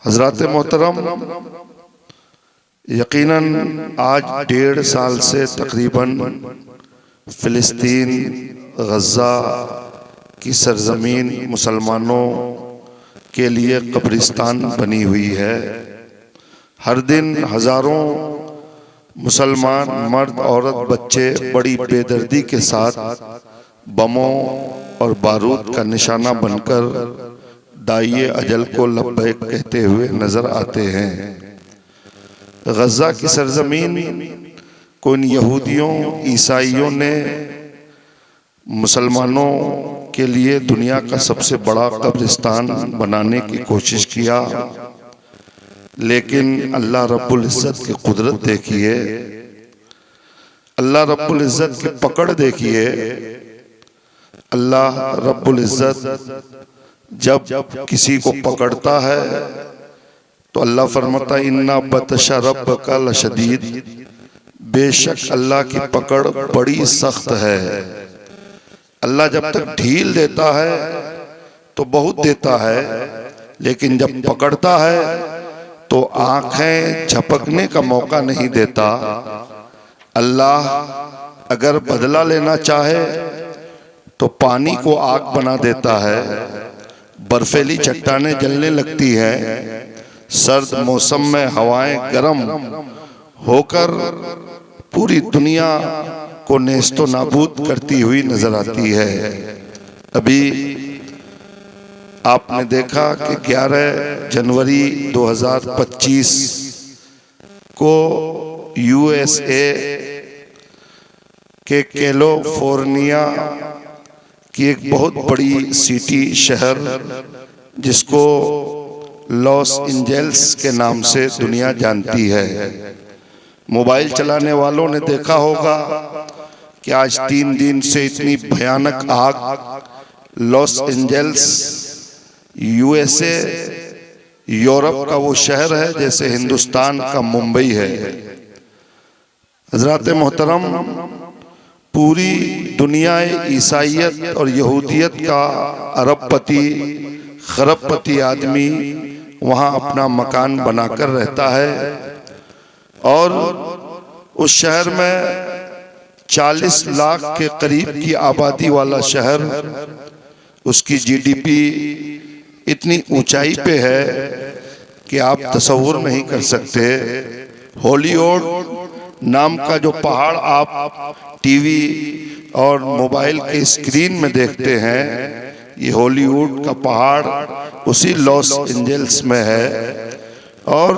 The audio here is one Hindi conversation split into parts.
हज़रात मोहतरम, यकीनन आज 1.5 साल से तकरीबन फ़िलिस्तीन गज़ा की सरज़मीन मुसलमानों के लिए कब्रिस्तान बनी हुई है। हर दिन हज़ारों मुसलमान मर्द, औरत, बच्चे बड़ी बेदर्दी के साथ बमों और बारूद का निशाना बनकर दाइए अजल को लब्बैक कहते हुए नजर आते हैं। गज़ा की सरजमीन को इन यहूदियों ईसाइयों ने मुसलमानों के लिए दुनिया का सबसे बड़ा कब्रिस्तान बनाने की कोशिश किया, लेकिन अल्लाह रब्बुल इज़्ज़त की कुदरत देखिए, अल्लाह रब्बुल इज़्ज़त की पकड़ देखिए। अल्लाह रब्बुल इज़्ज़त जब किसी को पकड़ता है तो अल्लाह फरमाता है इन्ना बतशा रब्बका लशदीद, बेशक अल्लाह की पकड़ बड़ी सख्त है। अल्लाह जब तक ढील देता है तो बहुत देता है, लेकिन जब पकड़ता है तो आंखें झपकने का मौका नहीं देता। अल्लाह अगर बदला लेना चाहे तो पानी को आग बना देता है, बर्फीली चट्टानें जलने लगती हैं, सर्द मौसम में हवाएं गर्म होकर पूरी दुनिया को नेस्तो नाबूद करती हुई नजर आती है। अभी आपने देखा कि 11 जनवरी 2025 को यूएसए के कैलिफोर्निया की एक बहुत बड़ी सिटी शहर, जिसको लॉस एंजल्स के नाम से दुनिया जानती है। मोबाइल चलाने वालों ने देखा होगा कि आज 3 दिन से इतनी भयानक आग लॉस एंजल्स यूएसए यूरोप का वो शहर है जैसे हिंदुस्तान का मुंबई है। हज़रात मोहतरम, पूरी दुनिया ईसाइयत और यहूदियत का अरबपति खरबपति आदमी वहाँ अपना मकान बनाकर रहता है, और उस शहर में 40 लाख के करीब की आबादी वाला शहर, उसकी जीडीपी इतनी ऊंचाई पे है कि आप तसव्वुर नहीं कर सकते। हॉलीवुड नाम का जो पहाड़ आप टीवी और मोबाइल के स्क्रीन में देखते हैं, ये हॉलीवुड का पहाड़ उसी लॉस एंजल्स में है। और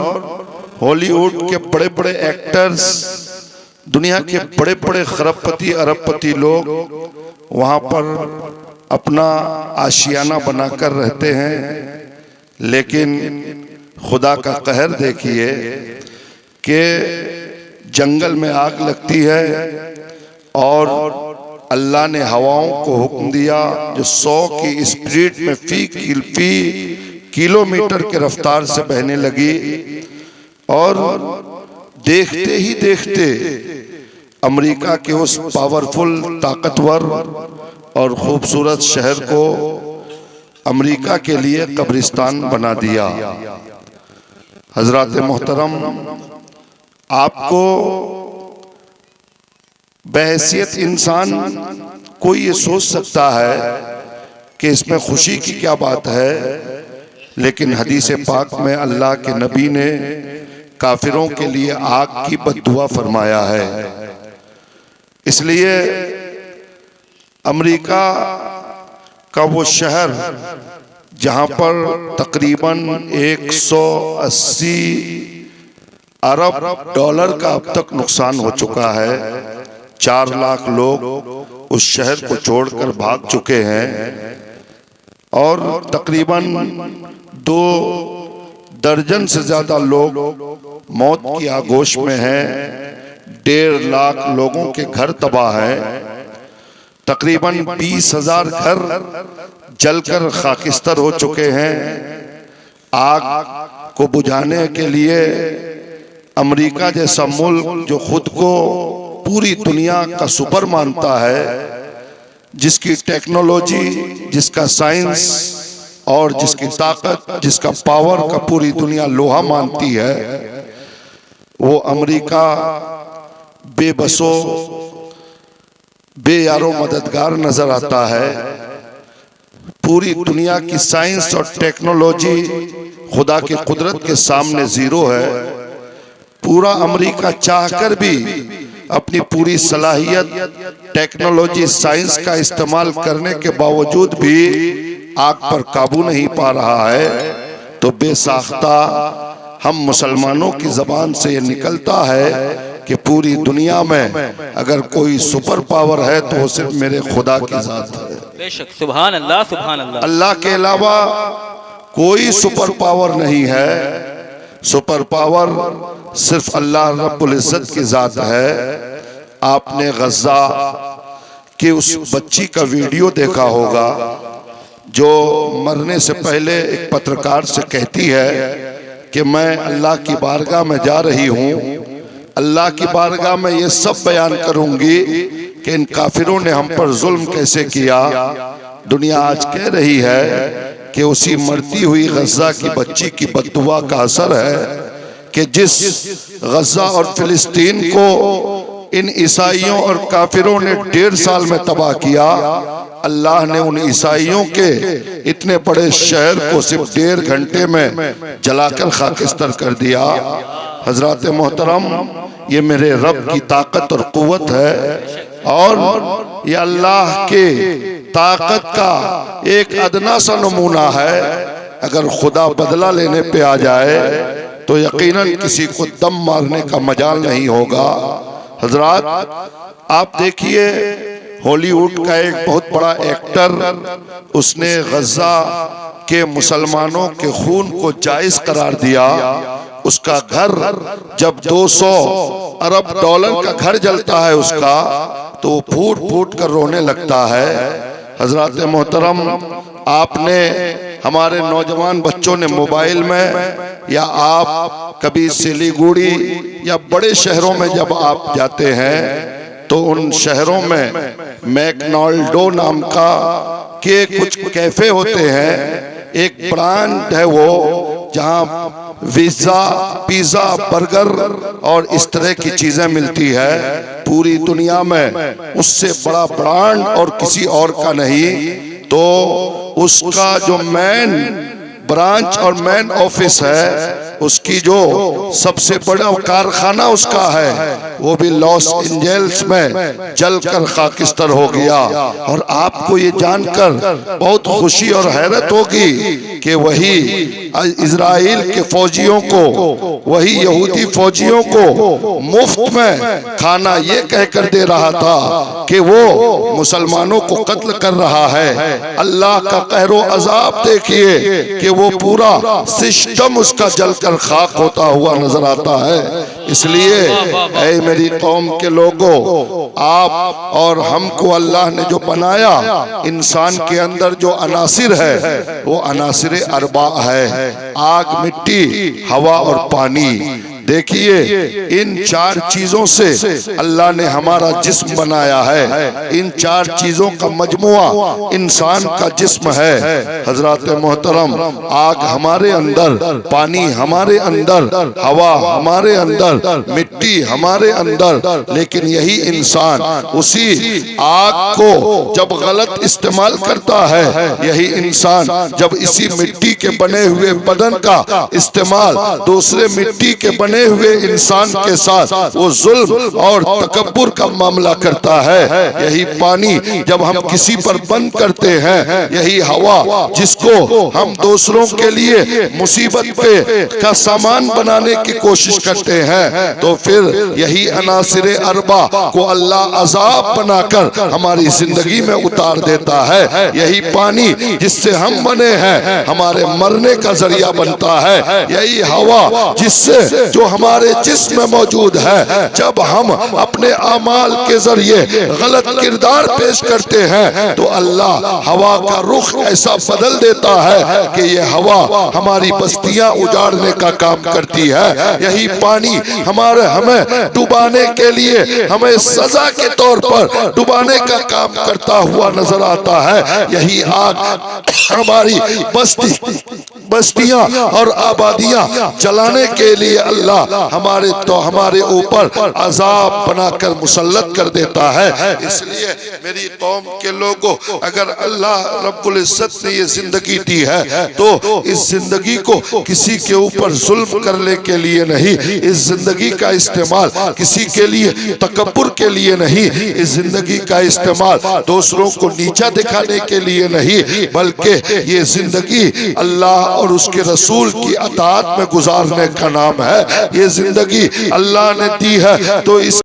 हॉलीवुड के बड़े बड़े एक्टर्स, दुनिया के बड़े बड़े खरबपति अरबपति लोग वहाँ पर अपना आशियाना बनाकर रहते हैं, लेकिन खुदा का कहर देखिए कि जंगल में आग लगती है और अल्लाह ने हवाओं को हुक्म दिया जो 100 की स्पीड में फी किलोमीटर के रफ्तार से बहने लगी, और देखते ही देखते अमेरिका के उस पावरफुल, ताकतवर और खूबसूरत शहर को अमेरिका के लिए कब्रिस्तान बना दिया। हज़रात मोहतरम, आपको बहैसियत इंसान कोई ये सोच सकता है कि इसमें खुशी की क्या बात है, लेकिन हदीस पाक में अल्लाह के नबी ने काफिरों के लिए आग की बद्दुआ फरमाया है। इसलिए अमेरिका का वो शहर जहां पर तकरीबन 180 अरब डॉलर का अब तक नुकसान हो चुका है, 4 लाख लोग उस शहर को छोड़कर भाग चुके हैं, और तकरीबन 2 दर्जन से ज्यादा लोग मौत की आगोश में हैं। 1.5 लाख लोगों के घर तबाह हैं। तकरीबन 20,000 घर जलकर खाकिस्तर हो चुके हैं। आग को बुझाने के लिए अमेरिका जैसा मुल्क जो खुद को पूरी दुनिया का सुपर मानता है, जिसकी टेक्नोलॉजी, जिसका साइंस और जिसकी ताकत, जिसका पावर का पूरी दुनिया लोहा मानती है, वो अमेरिका बेबसों बेयारो मददगार नजर आता है। पूरी दुनिया की साइंस और टेक्नोलॉजी खुदा की कुदरत के सामने जीरो है। पूरा अमेरिका चाहकर भी अपनी पूरी सलाहियत, टेक्नोलॉजी, साइंस का इस्तेमाल करने के बावजूद भी आग पर काबू नहीं पा रहा है। तो बेसाख्ता हम मुसलमानों की जबान से ये निकलता है कि पूरी दुनिया में अगर कोई सुपर पावर है तो वो सिर्फ मेरे खुदा की जात है। बेशक, सुभान अल्लाह, सुभान अल्लाह। अल्लाह के अलावा कोई सुपर पावर नहीं है। सुपर पावर सिर्फ अल्लाह रब्बुल इज्जत की जात है। आपने गज़ा के उस बच्ची का वीडियो देखा होगा जो मरने से पहले एक पत्रकार से कहती है कि मैं अल्लाह की बारगाह में जा रही हूँ, अल्लाह की बारगाह में ये सब बयान करूंगी कि इन काफिरों ने हम पर जुल्म कैसे किया। दुनिया आज कह रही है कि उसी मरती हुई गज़ा की बच्ची की बद्दुआ का असर है कि जिस गज़ा और फिलिस्तीन को इन ईसाइयों और काफिरों ने 1.5 साल में तबाह किया, अल्लाह ने उन ईसाइयों के इतने बड़े शहर को सिर्फ 1.5 घंटे में जलाकर खाकिस्तर कर दिया। हजरत मोहतरम, ये मेरे रब की ताकत और कुव्वत है और ये अल्लाह के ताकत का एक अदना सा नमूना है। अगर खुदा बदला लेने पे आ जाए तो यकीनन किसी को दम मारने का मजाल नहीं होगा। हजरात, आप देखिए, हॉलीवुड का एक बहुत बड़ा एक्टर, उसने गज़ा के मुसलमानों के खून को जायज करार दिया। उसका घर जब 200 अरब डॉलर का घर जलता है उसका, तो वो फूट फूट कर रोने लगता है। हजरत मोहतरम, आपने, हमारे नौजवान बच्चों ने मोबाइल में, या आप कभी सिलीगुड़ी या बड़े शहरों में जब आप जाते हैं तो उन शहरों में मैकडॉनल्ड नाम का के कुछ कैफे होते हैं। एक ब्रांड है वो जहाँ पिज़्ज़ा, बर्गर और इस तरह की चीजें मिलती है। पूरी दुनिया में उससे बड़ा ब्रांड और किसी और का नहीं। तो उसका जो मेन ब्रांच और मेन ऑफिस है, उसकी जो सबसे बड़ा कारखाना उसका है, वो भी लॉस एंजेल्स में जलकर खाकिस्तर हो गया। और आपको ये जानकर बहुत खुशी और हैरत होगी कि वही इजराइल के फौजियों को, वही यहूदी फौजियों को मुफ्त में खाना ये कहकर दे रहा था कि वो मुसलमानों को कत्ल कर रहा है। अल्लाह का कहरो अजाब देखिए कि वो पूरा सिस्टम उसका जलकर खाक होता हुआ नजर आता है। इसलिए ऐ मेरी कौम के लोगों, आप और हमको अल्लाह ने जो बनाया, इंसान के अंदर जो अनासिर है वो अनासिर अरबा है, आग, मिट्टी, हवा और पानी। देखिए, इन 4 चीजों से अल्लाह ने हमारा जिस्म बनाया है। इन 4 चीजों का मजमुआ इंसान का जिस्म है। हजरत मोहतरम, आग हमारे अंदर, पानी हमारे अंदर, हवा हमारे अंदर, मिट्टी हमारे अंदर। लेकिन यही इंसान उसी आग को जब गलत इस्तेमाल करता है, यही इंसान जब इसी मिट्टी के बने हुए बदन का इस्तेमाल दूसरे मिट्टी के बने हुए इंसान के साथ वो जुल्म और तकब्बुर का मामला करता है। यही पानी जब हम किसी पर बंद करते हैं, यही हवा जिसको हम दूसरों के लिए मुसीबत पे का सामान बनाने की कोशिश करते हैं, तो फिर यही अनासिर अरबा को अल्लाह अजाब बनाकर हमारी जिंदगी में उतार देता है। यही पानी जिससे हम बने हैं हमारे मरने का जरिया बनता है। यही हवा जिससे जो जो हमारे जिस्म में मौजूद है, जब हम अपने अमाल के जरिए गलत किरदार पेश करते हैं तो अल्लाह हवा का रुख ऐसा बदल देता है कि ये हवा हमारी बस्तियां उजाड़ने का काम करती है। यही पानी हमें डुबाने के लिए, हमें सजा के तौर पर डुबाने का काम करता हुआ नजर आता है। यही आग हमारी बस्तियां और आबादियां जलाने के लिए अल्लाह हमारे ऊपर अजाब बनाकर मुसल्लत कर देता है। इसलिए मेरी कौम के लोगों, अगर अल्लाह रब्बुल इज्जत ने ये जिंदगी दी है तो इस जिंदगी को किसी के ऊपर जुल्म करने के लिए नहीं, इस जिंदगी का इस्तेमाल किसी के लिए तकब्बुर के लिए नहीं, इस जिंदगी का इस्तेमाल दूसरों को नीचा दिखाने के लिए नहीं, बल्कि ये जिंदगी अल्लाह और उसके रसूल की अताअत में गुजारने का नाम है। ये जिंदगी अल्लाह ने दी है तो इस